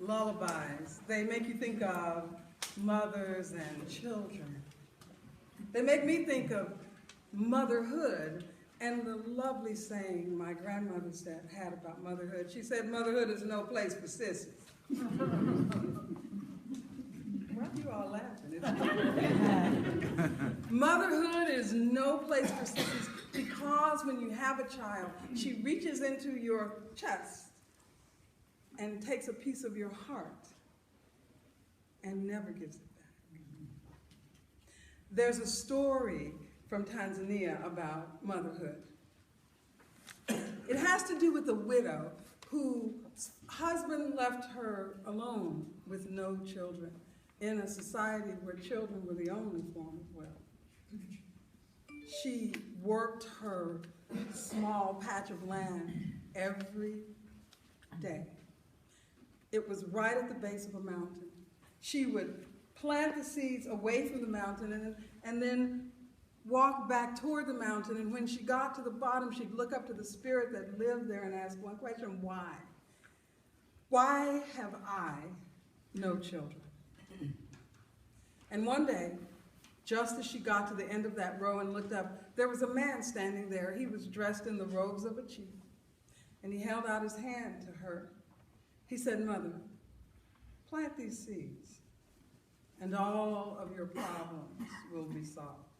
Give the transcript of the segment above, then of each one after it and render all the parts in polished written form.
lullabies. They make you think of mothers and children. They make me think of motherhood and the lovely saying my grandmother had about motherhood. She said, motherhood is no place for sissies. Well, you all laughing. Motherhood is no place for sissies because when you have a child, she reaches into your chest and takes a piece of your heart and never gives it back. There's a story from Tanzania about motherhood. It has to do with a widow whose husband left her alone with no children in a society where children were the only form of wealth. She worked her small patch of land every day. It was right at the base of a mountain. She would plant the seeds away from the mountain and then walk back toward the mountain. And when she got to the bottom, she'd look up to the spirit that lived there and ask one question: why? Why have I no children? And one day, just as she got to the end of that row and looked up, there was a man standing there. He was dressed in the robes of a chief, and he held out his hand to her. He said, "Mother, plant these seeds, and all of your problems will be solved."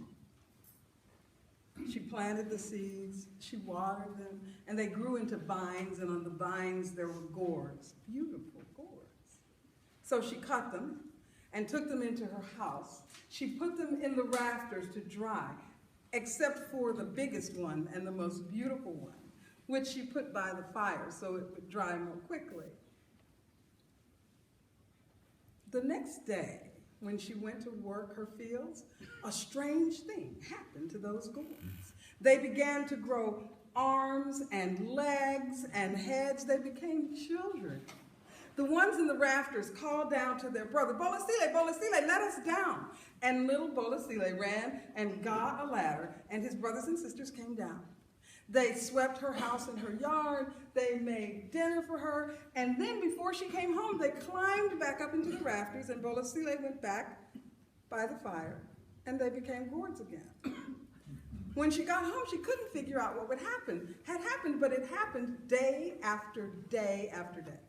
She planted the seeds, she watered them, and they grew into vines, and on the vines there were gourds, beautiful gourds. So she cut them and took them into her house. She put them in the rafters to dry, except for the biggest one and the most beautiful one, which she put by the fire so it would dry more quickly. The next day, when she went to work her fields, a strange thing happened to those gourds. They began to grow arms and legs and heads. They became children. The ones in the rafters called down to their brother, "Bolasile, Bolasile, let us down." And little Bolasile ran and got a ladder, and his brothers and sisters came down. They swept her house and her yard, they made dinner for her, and then before she came home, they climbed back up into the rafters, and Bolasile went back by the fire, and they became gourds again. When she got home, she couldn't figure out what had happened, but it happened day after day after day.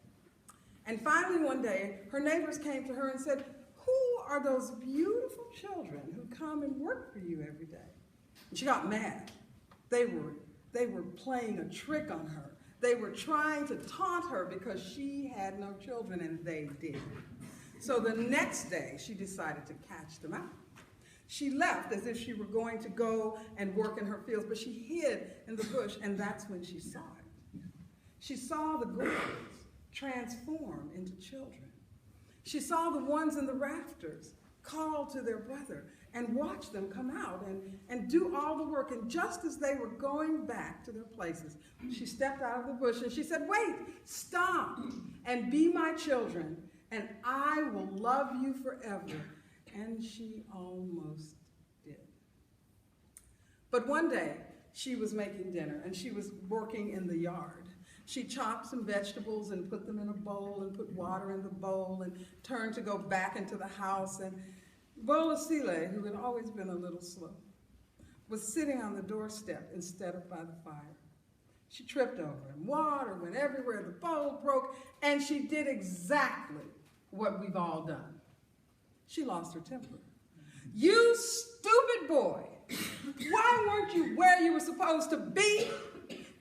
And finally one day, her neighbors came to her and said, "Who are those beautiful children who come and work for you every day?" And she got mad. They were playing a trick on her. They were trying to taunt her because she had no children, and they did. So the next day, she decided to catch them out. She left as if she were going to go and work in her fields, but she hid in the bush, and that's when she saw it. She saw the gourds transform into children. She saw the ones in the rafters call to their brother and watch them come out and do all the work. And just as they were going back to their places, she stepped out of the bush and she said, "Wait, stop, and be my children, and I will love you forever." And she almost did. But one day, she was making dinner, and she was working in the yard. She chopped some vegetables and put them in a bowl and put water in the bowl and turned to go back into the house. And Bolasile, who had always been a little slow, was sitting on the doorstep instead of by the fire. She tripped over, and water went everywhere, the bowl broke, and she did exactly what we've all done. She lost her temper. "You stupid boy! Why weren't you where you were supposed to be?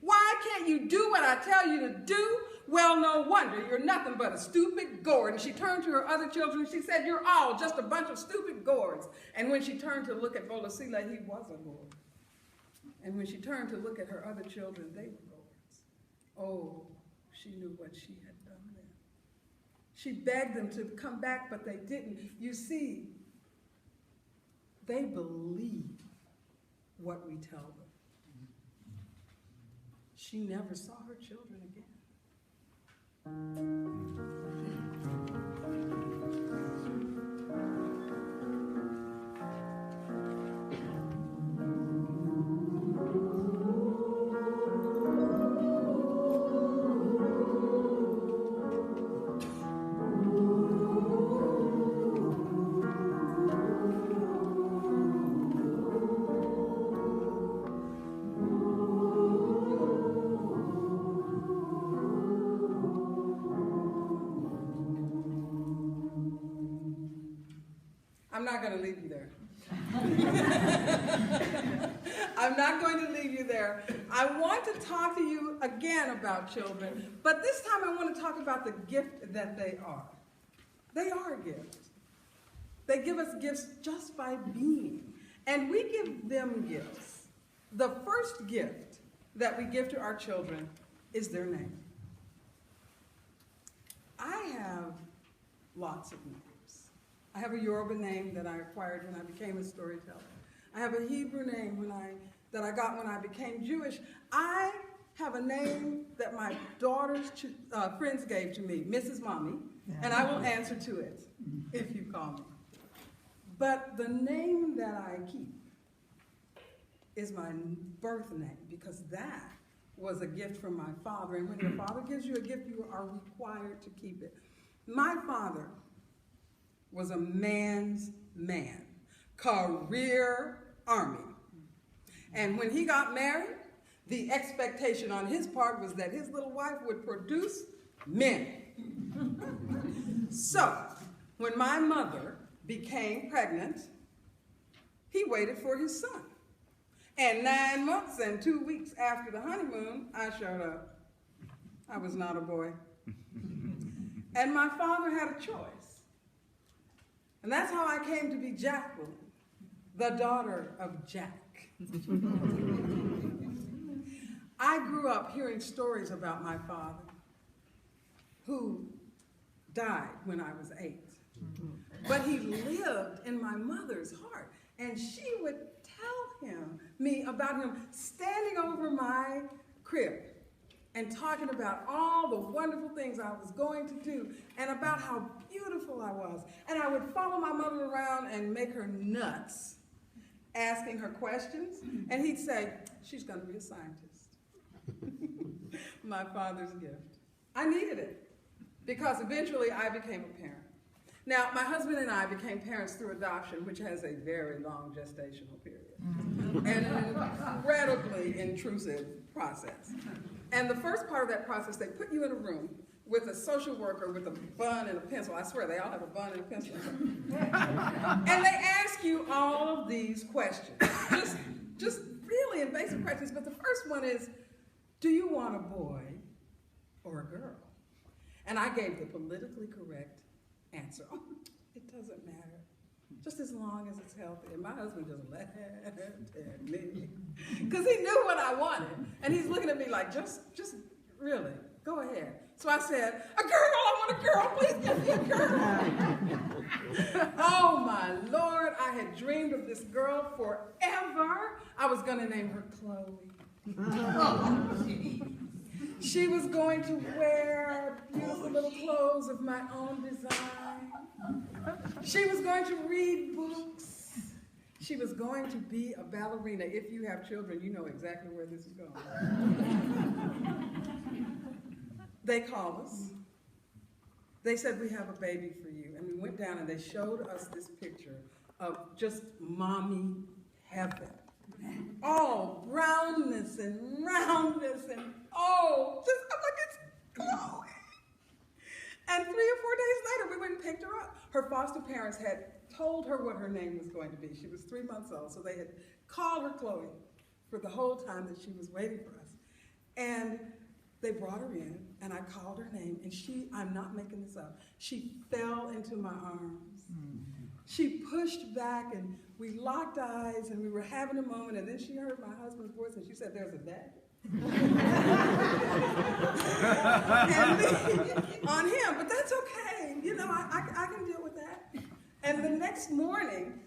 Why can't you do what I tell you to do? Well, no wonder you're nothing but a stupid gourd." And she turned to her other children and she said, "You're all just a bunch of stupid gourds." And when she turned to look at Bolasile, he was a gourd. And when she turned to look at her other children, they were gourds. Oh, she knew what she had done then. She begged them to come back, but they didn't. You see, they believe what we tell them. She never saw her children again. I'm not going to leave you there. I'm not going to leave you there. I want to talk to you again about children, but this time I want to talk about the gift that they are. They are gifts. They give us gifts just by being, and we give them gifts. The first gift that we give to our children is their name. I have lots of names. I have a Yoruba name that I acquired when I became a storyteller. I have a Hebrew name that I got when I became Jewish. I have a name that my daughter's friends gave to me, Mrs. Mommy, and I will answer to it if you call me. But the name that I keep is my birth name, because that was a gift from my father. And when your father gives you a gift, you are required to keep it. My father was a man's man, career Army. And when he got married, the expectation on his part was that his little wife would produce men. So, when my mother became pregnant, he waited for his son. And 9 months and 2 weeks after the honeymoon, I showed up. I was not a boy. And my father had a choice. And that's how I came to be Jacqueline, the daughter of Jack. I grew up hearing stories about my father, who died when I was 8. But he lived in my mother's heart, and she would tell me about him standing over my crib and talking about all the wonderful things I was going to do and about how beautiful I was. And I would follow my mother around and make her nuts, asking her questions, and he'd say, she's going to be a scientist. My father's gift. I needed it because eventually I became a parent. Now, my husband and I became parents through adoption, which has a very long gestational period and an incredibly intrusive process. And the first part of that process, they put you in a room with a social worker with a bun and a pencil. I swear, they all have a bun and a pencil. And they ask you all of these questions, just really invasive questions. But the first one is, do you want a boy or a girl? And I gave the politically correct answer. Oh, it doesn't matter, just as long as it's healthy. And my husband just laughed at me because he knew what I wanted, and he's looking at me like, just really, go ahead. So I said, a girl, I want a girl, please give me a girl. Oh my Lord, I had dreamed of this girl forever. I was going to name her Chloe. She was going to wear beautiful little clothes of my own design. She was going to read books. She was going to be a ballerina. If you have children, you know exactly where this is going. They called us. They said, we have a baby for you. And we went down and they showed us this picture of just mommy heaven. All brownness and roundness and I'm like, it's Chloe. And 3 or 4 days later, we went and picked her up. Her foster parents had told her what her name was going to be. She was 3 months old, so they had called her Chloe for the whole time that she was waiting for us. And they brought her in, and I called her name, and I'm not making this up, she fell into my arms. She pushed back, and we locked eyes, and we were having a moment, and then she heard my husband's voice, and she said, there's a dad. On him, but that's okay. You know, I can deal with that. And the next morning,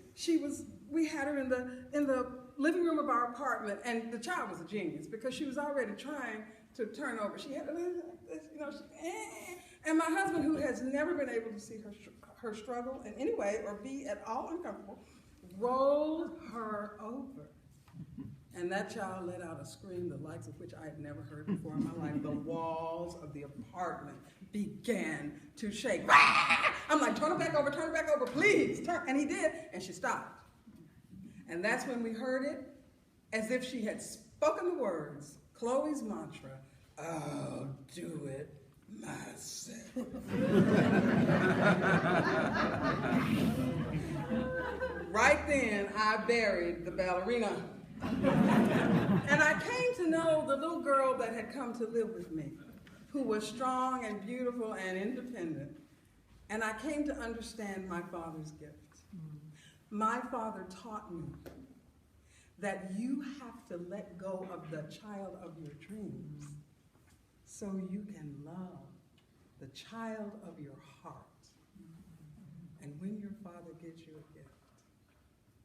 we had her in the living room of our apartment, and the child was a genius because she was already trying to turn over. She had, and my husband, who has never been able to see her struggle in any way or be at all uncomfortable, rolled her over. And that child let out a scream, the likes of which I had never heard before in my life. The walls of the apartment began to shake. I'm like, turn it back over, please, turn. And he did, and she stopped. And that's when we heard it, as if she had spoken the words, Chloe's mantra, I'll do it myself. right then I buried the ballerina. And I came to know the little girl that had come to live with me, who was strong and beautiful and independent. And I came to understand my father's gift. My father taught me that you have to let go of the child of your dreams so you can love the child of your heart. And when your father gives you a gift,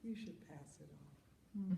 you should pass it on.